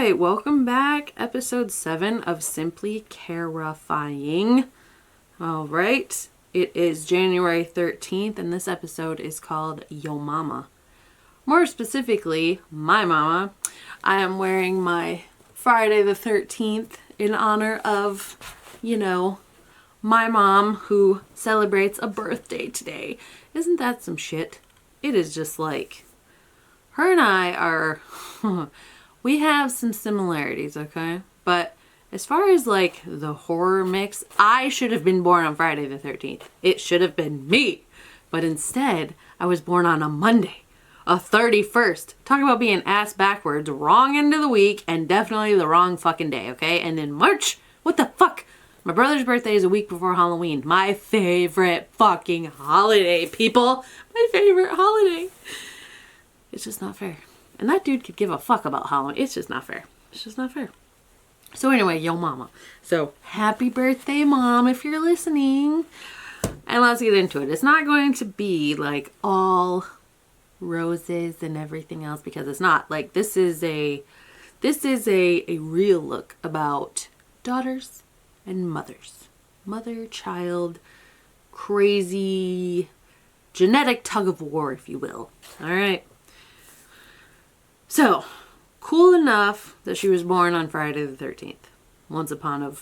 right, welcome back. Episode 7 of Simply Terrifying. All right, it is January 13th, and this episode is called Yo Mama. More specifically, my mama. I am wearing my Friday the 13th in honor of, my mom who celebrates a birthday today. Isn't that some shit? It is just like, her and I are, we have some similarities, okay? But as far as like the horror mix, I should have been born on Friday the 13th. It should have been me. But instead, I was born on a Monday, a 31st. Talk about being ass backwards, wrong end of the week, and definitely the wrong fucking day, okay? And in March, what the fuck? My brother's birthday is a week before Halloween. My favorite fucking holiday, people. My favorite holiday. It's just not fair. And that dude could give a fuck about Halloween. It's just not fair. It's just not fair. So anyway, yo mama. So happy birthday, Mom, if you're listening. And let's get into it. It's not going to be like all roses and everything else, because it's not. Like this is a real look about daughters and mothers. Mother-child, crazy, genetic tug of war, if you will. All right. So, cool enough that she was born on Friday the 13th. Once upon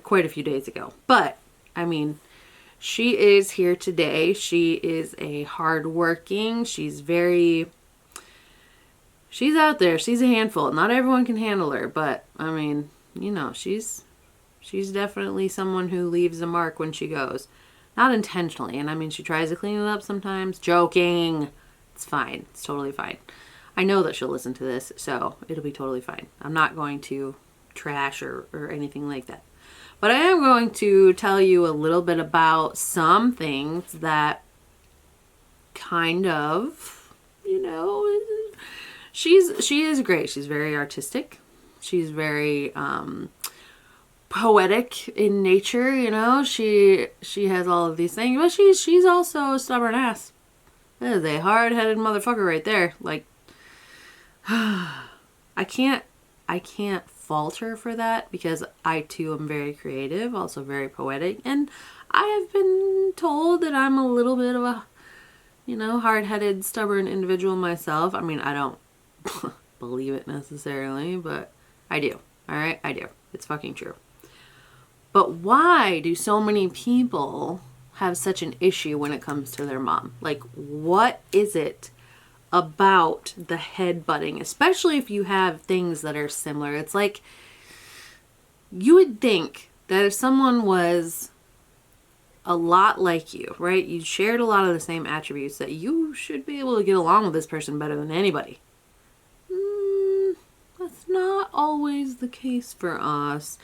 quite a few days ago. But, I mean, she is here today. She is a hardworking. She's out there. She's a handful. Not everyone can handle her. But, I mean, she's definitely someone who leaves a mark when she goes. Not intentionally. And I mean, she tries to clean it up sometimes. Joking. It's fine. It's totally fine. I know that she'll listen to this, so it'll be totally fine. I'm not going to trash or anything like that. But I am going to tell you a little bit about some things that kind of, she is great. She's very artistic. She's very poetic in nature, She has all of these things, but she's also a stubborn ass. That is a hard-headed motherfucker right there. Like, I can't fault her for that, because I too am very creative, also very poetic, and I have been told that I'm a little bit of a, hard-headed, stubborn individual myself. I mean, I don't believe it necessarily, but I do. All right, I do. It's fucking true. But why do so many people have such an issue when it comes to their mom? Like, what is it about the headbutting, especially if you have things that are similar? It's like, you would think that if someone was a lot like you, right? You shared a lot of the same attributes, that you should be able to get along with this person better than anybody. That's not always the case for us.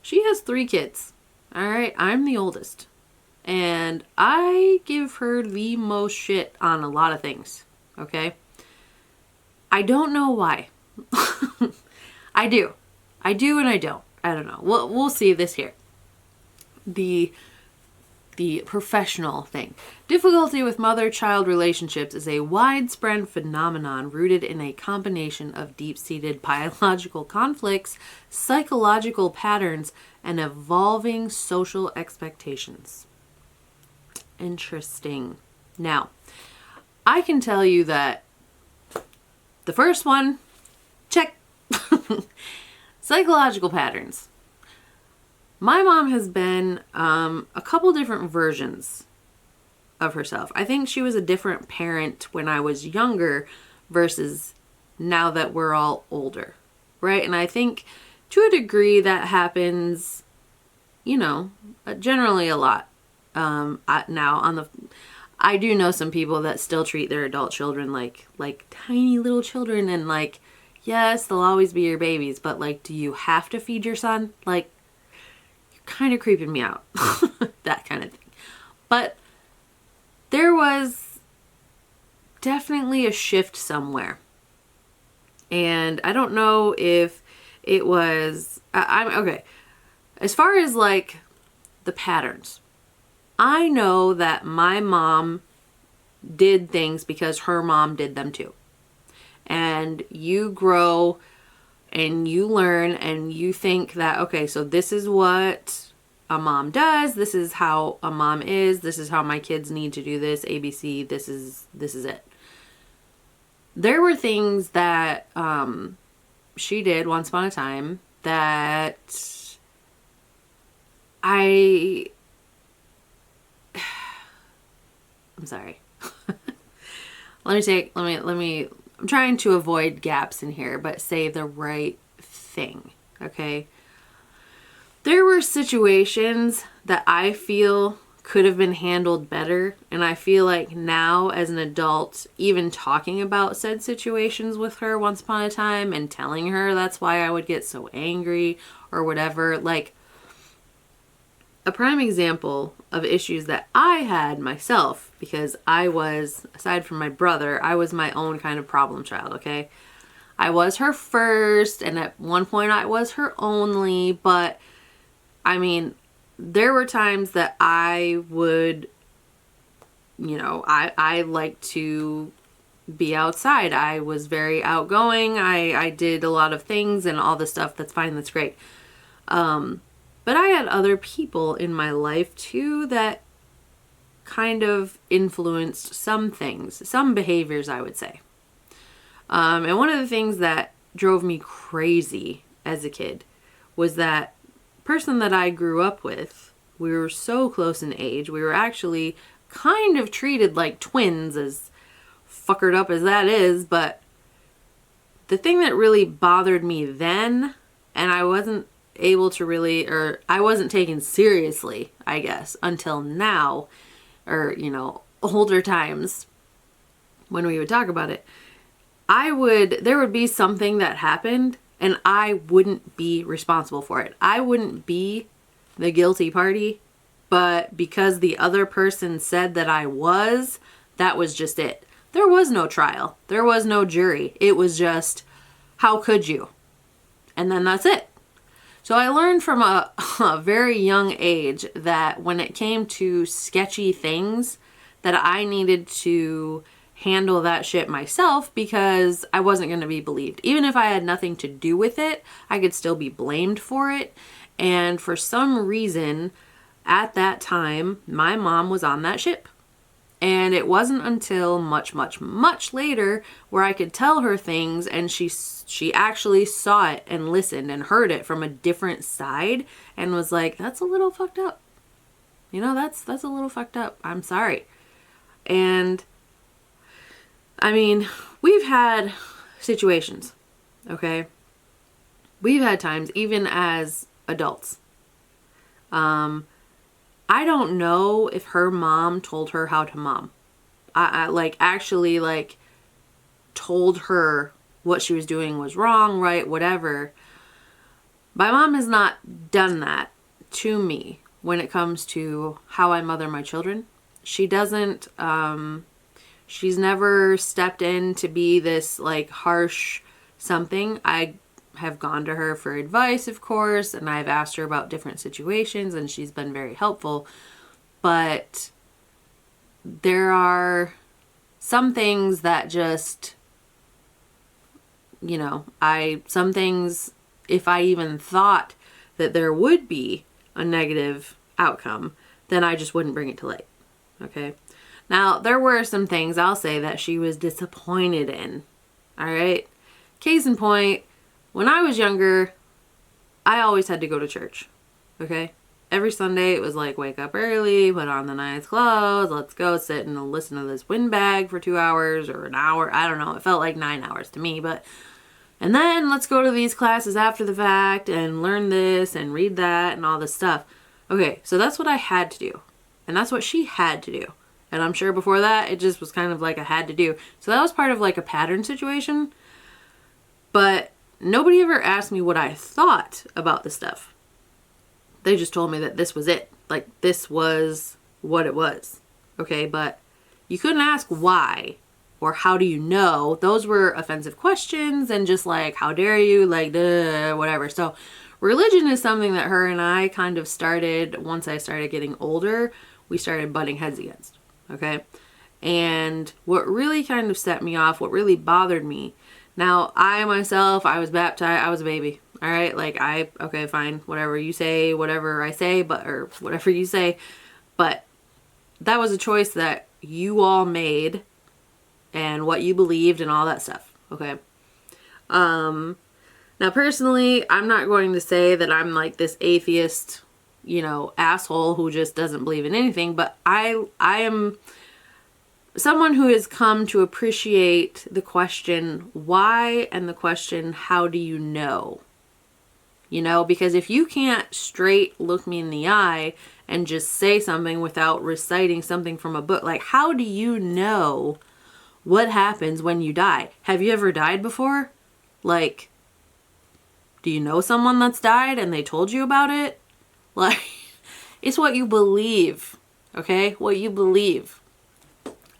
She has 3 kids. All right. I'm the oldest. And I give her the most shit on a lot of things. Okay? I don't know why. I do and I don't. I don't know. We'll see this here. The professional thing. Difficulty with mother-child relationships is a widespread phenomenon rooted in a combination of deep-seated biological conflicts, psychological patterns, and evolving social expectations. Interesting. Now, I can tell you that the first one, check. Psychological patterns. My mom has been a couple different versions of herself. I think she was a different parent when I was younger versus now that we're all older, right? And I think to a degree that happens, generally a lot. I do know some people that still treat their adult children like tiny little children, and like, yes, they'll always be your babies, but like, do you have to feed your son? Like, you're kind of creeping me out. That kind of thing. But there was definitely a shift somewhere. And I don't know if it was, I'm okay. As far as like the patterns, I know that my mom did things because her mom did them too. And you grow and you learn and you think that, okay, so this is what a mom does. This is how a mom is. This is how my kids need to do this. ABC. This is it. There were things that she did once upon a time that I'm sorry. I'm trying to avoid gaps in here, but say the right thing, okay? There were situations that I feel could have been handled better, and I feel like now as an adult, even talking about said situations with her once upon a time and telling her that's why I would get so angry or whatever, like a prime example of issues that I had myself, because I was, aside from my brother, I was my own kind of problem child, okay? I was her first, and at one point I was her only, but I mean, there were times that I would, I like to be outside. I was very outgoing. I did a lot of things and all this stuff. That's fine. That's great. But I had other people in my life too that kind of influenced some things, some behaviors, I would say. And one of the things that drove me crazy as a kid was that person that I grew up with, we were so close in age. We were actually kind of treated like twins, as fuckered up as that is. But the thing that really bothered me then, and I wasn't able to really, or I wasn't taken seriously, I guess, until now, or, older times when we would talk about it, there would be something that happened and I wouldn't be responsible for it. I wouldn't be the guilty party, but because the other person said that I was, that was just it. There was no trial. There was no jury. It was just, how could you? And then that's it. So I learned from a very young age that when it came to sketchy things, that I needed to handle that shit myself, because I wasn't going to be believed. Even if I had nothing to do with it, I could still be blamed for it. And for some reason, at that time, my mom was on that ship. And it wasn't until much, much, much later where I could tell her things and she actually saw it and listened and heard it from a different side and was like, that's a little fucked up. That's a little fucked up. I'm sorry. And I mean, we've had situations, okay? We've had times, even as adults. I don't know if her mom told her how to mom. I actually told her what she was doing was wrong, right, whatever. My mom has not done that to me when it comes to how I mother my children. She doesn't, she's never stepped in to be this harsh something. I have gone to her for advice, of course, and I've asked her about different situations and she's been very helpful. But there are some things that just, some things, if I even thought that there would be a negative outcome, then I just wouldn't bring it to light. Okay. Now, there were some things I'll say that she was disappointed in. All right. Case in point, when I was younger, I always had to go to church. Okay. Every Sunday it was wake up early, put on the nice clothes, let's go sit and listen to this windbag for 2 hours or an hour. I don't know. It felt like 9 hours to me, and then let's go to these classes after the fact and learn this and read that and all this stuff. Okay. So that's what I had to do. And that's what she had to do. And I'm sure before that, it just was kind of like a had to do. So that was part of a pattern situation. But nobody ever asked me what I thought about the stuff. They just told me that this was it. This was what it was. Okay, but you couldn't ask why or how do you know. Those were offensive questions and just how dare you, duh, whatever. So religion is something that her and I kind of started, once I started getting older, we started butting heads against. Okay. And what really kind of set me off, what really bothered me, Now, I myself, I was baptized, I was a baby. All right, like okay, fine, whatever you say, whatever I say, or whatever you say. But that was a choice that you all made and what you believed and all that stuff. Okay. Now personally, I'm not going to say that I'm like this atheist, asshole who just doesn't believe in anything, but I am someone who has come to appreciate the question why and the question how do you know? Because if you can't straight look me in the eye and just say something without reciting something from a book, like how do you know what happens when you die? Have you ever died before? Like, do you know someone that's died and they told you about it? Like, it's what you believe, okay? What you believe.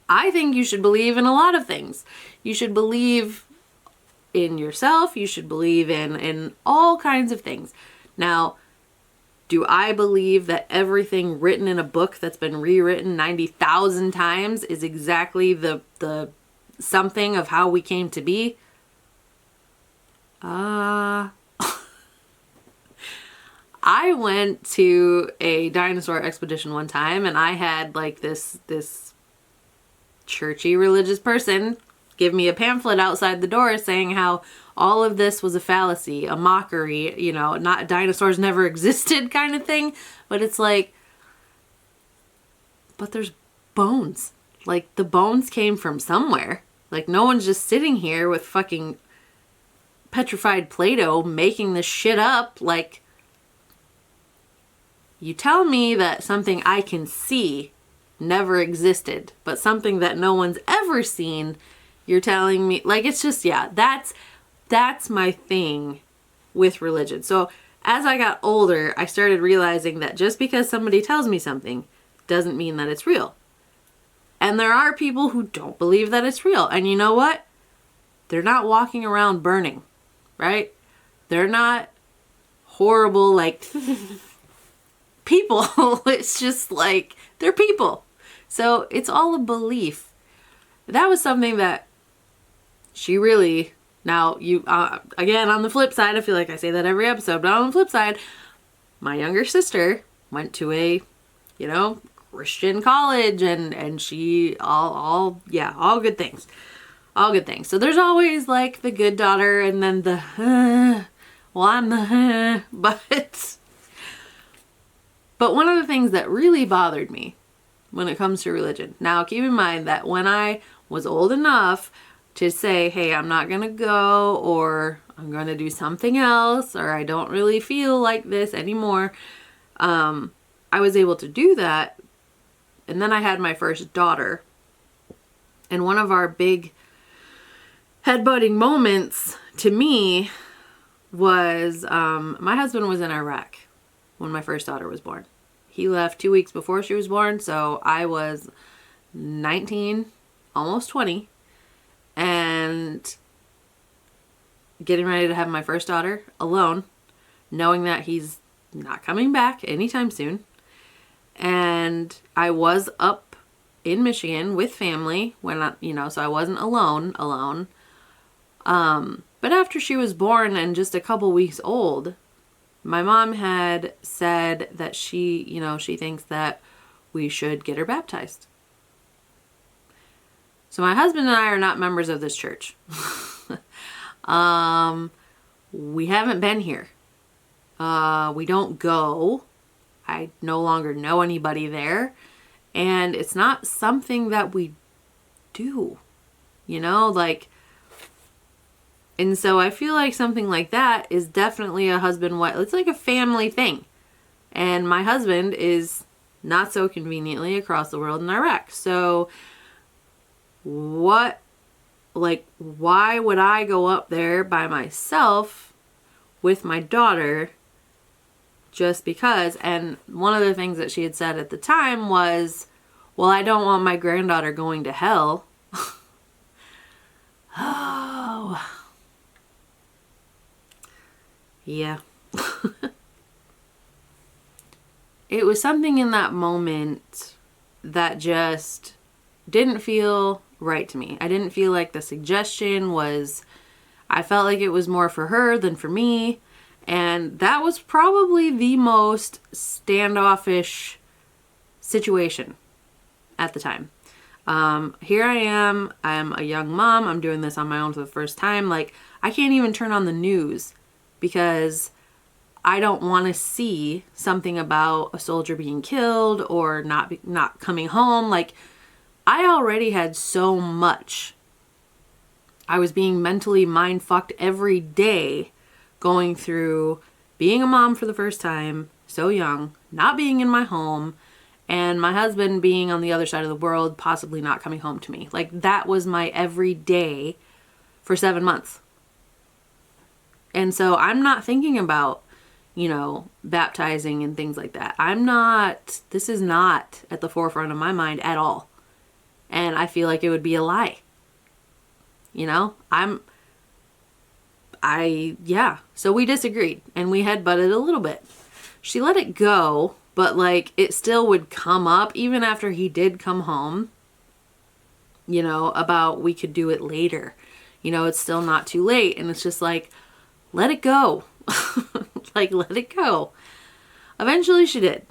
I think you should believe in a lot of things. You should believe in yourself. You should believe in all kinds of things. Now, do I believe that everything written in a book that's been rewritten 90,000 times is exactly the something of how we came to be? I went to a dinosaur expedition one time, and I had like this churchy religious person give me a pamphlet outside the door saying how all of this was a fallacy, a mockery, not dinosaurs never existed kind of thing. But it's like, but there's bones. Like, the bones came from somewhere. Like, no one's just sitting here with fucking petrified Play-Doh making this shit up. Like, you tell me that something I can see never existed, but something that no one's ever seen, you're telling me, like, it's just, yeah, that's my thing with religion. So as I got older, I started realizing that just because somebody tells me something doesn't mean that it's real. And there are people who don't believe that it's real. And you know what? They're not walking around burning, right? They're not horrible, like, people. It's just like, they're people. So it's all a belief. That was something that she really, now you, again, on the flip side, I feel like I say that every episode, but on the flip side, my younger sister went to a, Christian college, and she, all good things. All good things. So there's always like the good daughter and then the, I'm the, but one of the things that really bothered me when it comes to religion. Now, keep in mind that when I was old enough to say, hey, I'm not going to go, or I'm going to do something else, or I don't really feel like this anymore, I was able to do that. And then I had my first daughter. And one of our big headbutting moments to me was my husband was in Iraq when my first daughter was born. He left 2 weeks before she was born, so I was 19, almost 20, and getting ready to have my first daughter alone, knowing that he's not coming back anytime soon. And I was up in Michigan with family when so I wasn't alone. But after she was born and just a couple weeks old, my mom had said that she thinks that we should get her baptized. So my husband and I are not members of this church. We haven't been here. We don't go. I no longer know anybody there. And it's not something that we do, and so I feel like something like that is definitely a husband-wife. It's like a family thing. And my husband is not so conveniently across the world in Iraq. So why would I go up there by myself with my daughter just because? And one of the things that she had said at the time was, well, I don't want my granddaughter going to hell. Oh. Yeah. It was something in that moment that just didn't feel right to me. I didn't feel like the suggestion was I felt like it was more for her than for me. And that was probably the most standoffish situation at the time. Here I am. I'm a young mom. I'm doing this on my own for the first time. Like, I can't even turn on the news because I don't want to see something about a soldier being killed or not coming home. Like, I already had so much. I was being mentally mind fucked every day going through being a mom for the first time, so young, not being in my home, and my husband being on the other side of the world, possibly not coming home to me. Like, that was my everyday for 7 months. And so I'm not thinking about, baptizing and things like that. This is not at the forefront of my mind at all. And I feel like it would be a lie. So we disagreed and we had butted a little bit. She let it go, but like it still would come up even after he did come home, about we could do it later. It's still not too late. And it's just like, let it go. Like, let it go. Eventually she did.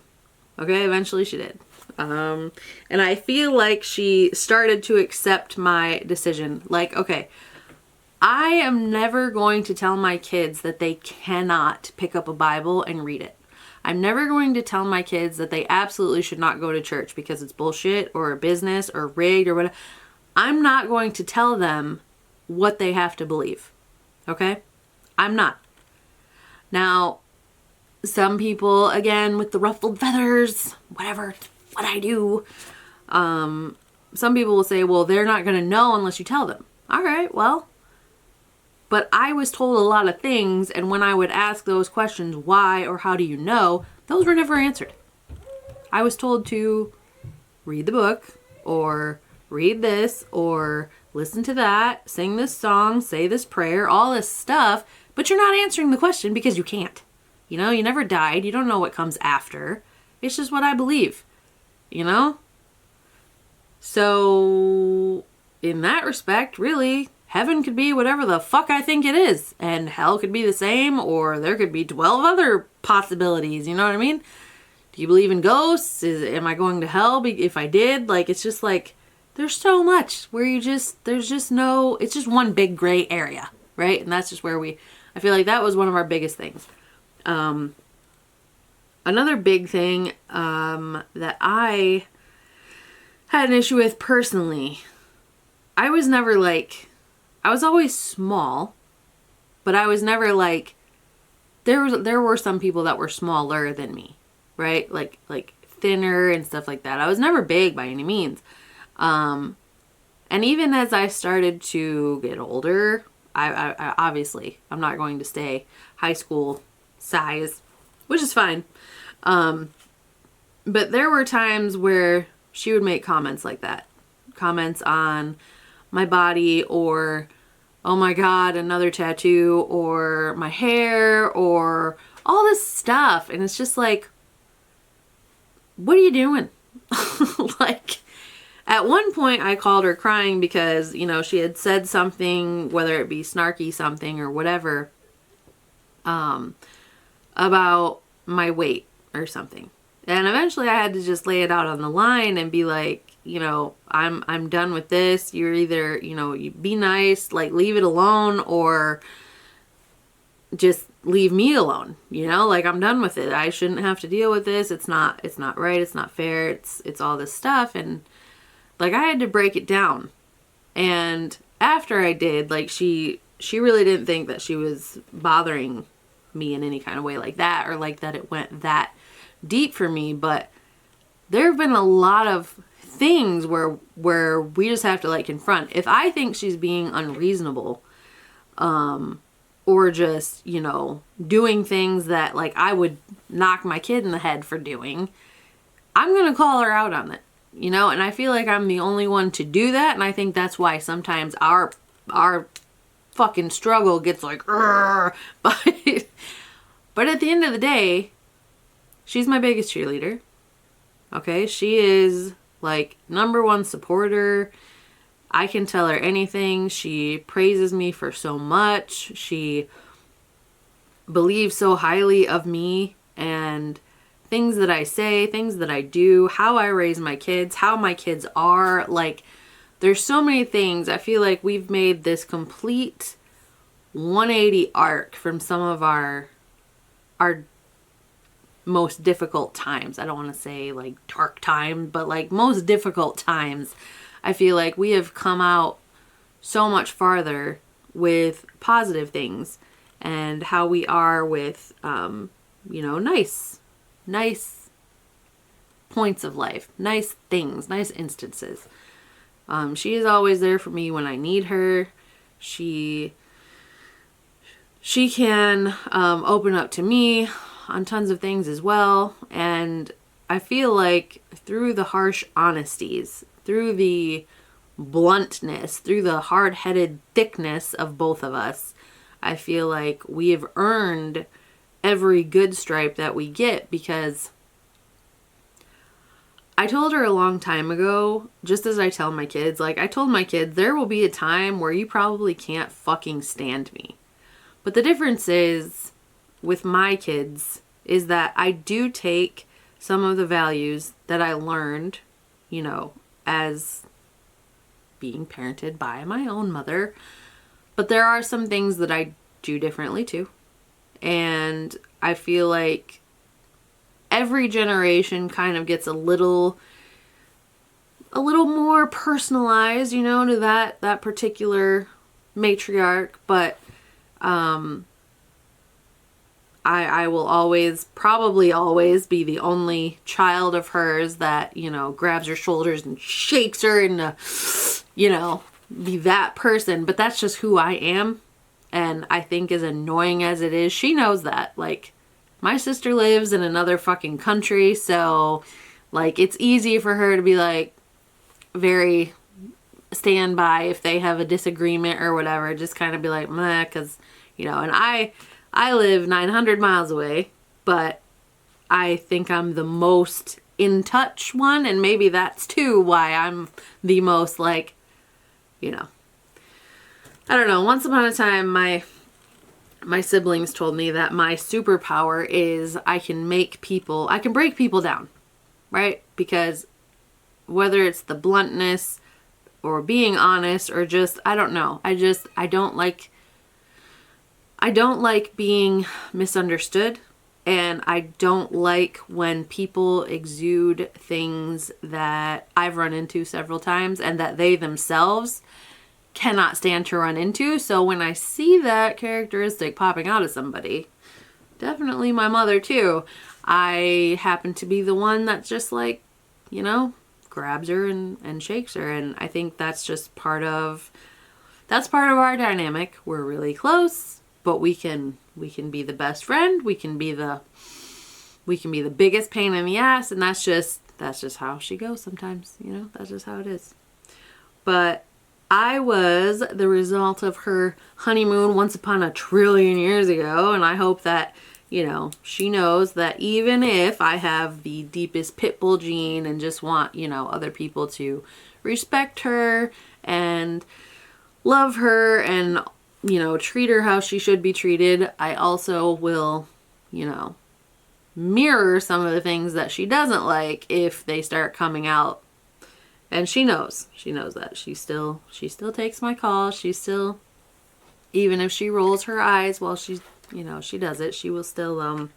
Okay. Eventually she did. And I feel like she started to accept my decision. Like, okay, I am never going to tell my kids that they cannot pick up a Bible and read it. I'm never going to tell my kids that they absolutely should not go to church because it's bullshit or a business or rigged or whatever. I'm not going to tell them what they have to believe. Okay? I'm not. Now, some people, again, with the ruffled feathers, what I do, some people will say, well, they're not going to know unless you tell them. All right, well, but I was told a lot of things, and when I would ask those questions, why or how do you know, those were never answered. I was told to read the book, or read this, or listen to that, sing this song, say this prayer, all this stuff, but you're not answering the question because you can't. You never died. You don't know what comes after. It's just what I believe, So, in that respect, really, heaven could be whatever the fuck I think it is. And hell could be the same, or there could be 12 other possibilities. You know what I mean? Do you believe in ghosts? Am I going to hell if I did? Like, it's just like, there's so much where it's just one big gray area, right? And that's just where I feel like that was one of our biggest things. Another big thing that I had an issue with personally, I was always small, but I was never like, there were some people that were smaller than me, right? Like thinner and stuff like that. I was never big by any means. And even as I started to get older, I obviously, I'm not going to stay high school size, which is fine. But there were times where she would make comments like that. Comments on my body, or, oh my God, another tattoo, or my hair, or all this stuff. And it's just like, what are you doing? Like, at one point I called her crying because, she had said something, whether it be snarky something or whatever, about my weight or something. And eventually I had to just lay it out on the line and be like, I'm done with this. You're either, you be nice, like leave it alone, or just leave me alone. Like, I'm done with it. I shouldn't have to deal with this. It's not right. It's not fair. It's all this stuff. And like, I had to break it down. And after I did, like, she really didn't think that she was bothering me in any kind of way like that, or like that it went that deep for me. But there have been a lot of things where we just have to like confront. If I think she's being unreasonable, or just, doing things that like I would knock my kid in the head for doing, I'm going to call her out on it, and I feel like I'm the only one to do that. And I think that's why sometimes our fucking struggle gets like, but at the end of the day, she's my biggest cheerleader. Okay. She is like #1 supporter. I can tell her anything. She praises me for so much. She believes so highly of me and things that I say, things that I do, how I raise my kids, how my kids are. Like, there's so many things. I feel like we've made this complete 180 arc from some of our most difficult times. I don't want to say like dark time, but like most difficult times. I feel like we have come out so much farther with positive things and how we are with, nice points of life, nice things, nice instances. She is always there for me when I need her. She can open up to me on tons of things as well. And I feel like through the harsh honesties, through the bluntness, through the hard-headed thickness of both of us, I feel like we have earned every good stripe that we get, because I told her a long time ago, just as I tell my kids, like I told my kids, there will be a time where you probably can't fucking stand me. But the difference is with my kids is that I do take some of the values that I learned, as being parented by my own mother. But there are some things that I do differently too. And I feel like every generation kind of gets a little more personalized, to that particular matriarch. But I will probably always be the only child of hers that, grabs her shoulders and shakes her and, be that person. But that's just who I am. And I think as annoying as it is, she knows that. Like, my sister lives in another fucking country. So, like, it's easy for her to be, like, very standby if they have a disagreement or whatever. Just kind of be like, meh, because, and I live 900 miles away, but I think I'm the most in touch one, and maybe that's too why I'm the most, like, I don't know. Once upon a time, my siblings told me that my superpower is I can break people down, right? Because whether it's the bluntness or being honest or just, I don't know. I don't like being misunderstood, and I don't like when people exude things that I've run into several times and that they themselves cannot stand to run into. So when I see that characteristic popping out of somebody, definitely my mother too, I happen to be the one that just like, grabs her and shakes her. And I think that's just part of our dynamic. We're really close, but we can be the best friend. We can be the biggest pain in the ass. And that's just how she goes sometimes, that's just how it is. But I was the result of her honeymoon once upon a trillion years ago. And I hope that, she knows that even if I have the deepest pit bull gene and just want, other people to respect her and love her and, treat her how she should be treated, I also will, mirror some of the things that she doesn't like if they start coming out. And she knows that she still takes my calls. She still, even if she rolls her eyes while she does it, she will still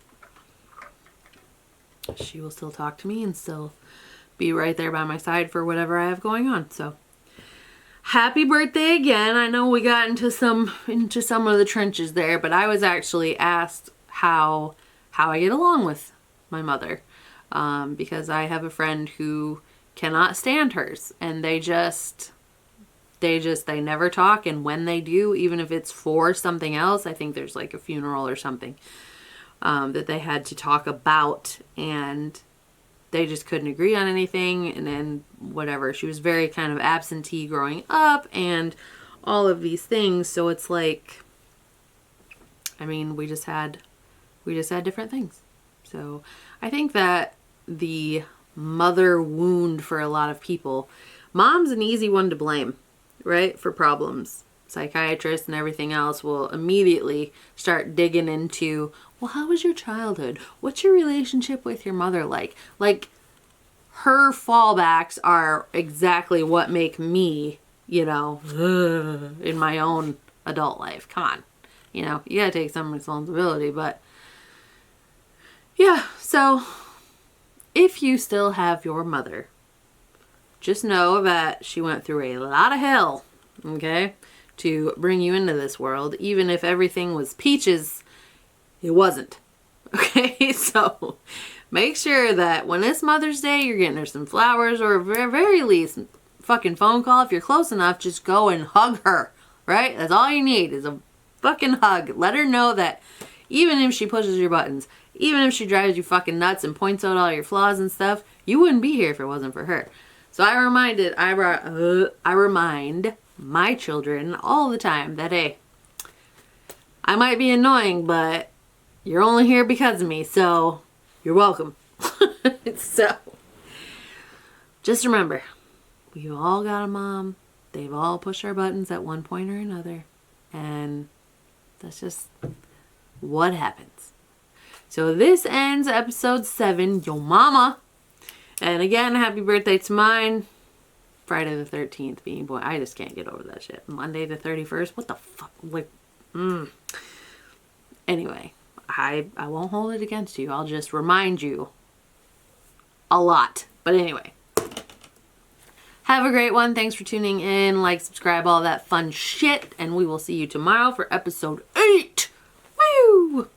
talk to me and still be right there by my side for whatever I have going on. So happy birthday again. I know we got into some of the trenches there, but I was actually asked how I get along with my mother, because I have a friend who cannot stand hers, and they never talk. And when they do, even if it's for something else, I think there's like a funeral or something that they had to talk about, and they just couldn't agree on anything. And then whatever, she was very kind of absentee growing up and all of these things. So it's like, I mean, we just had different things. So I think that the mother wound for a lot of people, mom's an easy one to blame. right, for problems. Psychiatrists and everything else will immediately start digging into, well, how was your childhood? What's your relationship with your mother like? Like, her fallbacks are exactly what make me, you know, in my own adult life. Come on. You know, you gotta take some responsibility, but yeah, so if you still have your mother, just know that she went through a lot of hell, okay, to bring you into this world. Even if everything was peaches, it wasn't. Okay, so make sure that when it's Mother's Day, you're getting her some flowers, or at very least, fucking phone call. If you're close enough, just go and hug her, right? That's all you need is a fucking hug. Let her know that even if she pushes your buttons, even if she drives you fucking nuts and points out all your flaws and stuff, you wouldn't be here if it wasn't for her. So I remind my children all the time that, hey, I might be annoying, but you're only here because of me, so you're welcome. So just remember, we've all got a mom. They've all pushed our buttons at one point or another, and that's just what happens. So this ends episode 7, Yo Mama. And again, happy birthday to mine. Friday the 13th being boy. I just can't get over that shit. Monday the 31st. What the fuck? Like, Anyway, I won't hold it against you. I'll just remind you a lot. But anyway, have a great one. Thanks for tuning in. Like, subscribe, all that fun shit. And we will see you tomorrow for episode 8. Woo!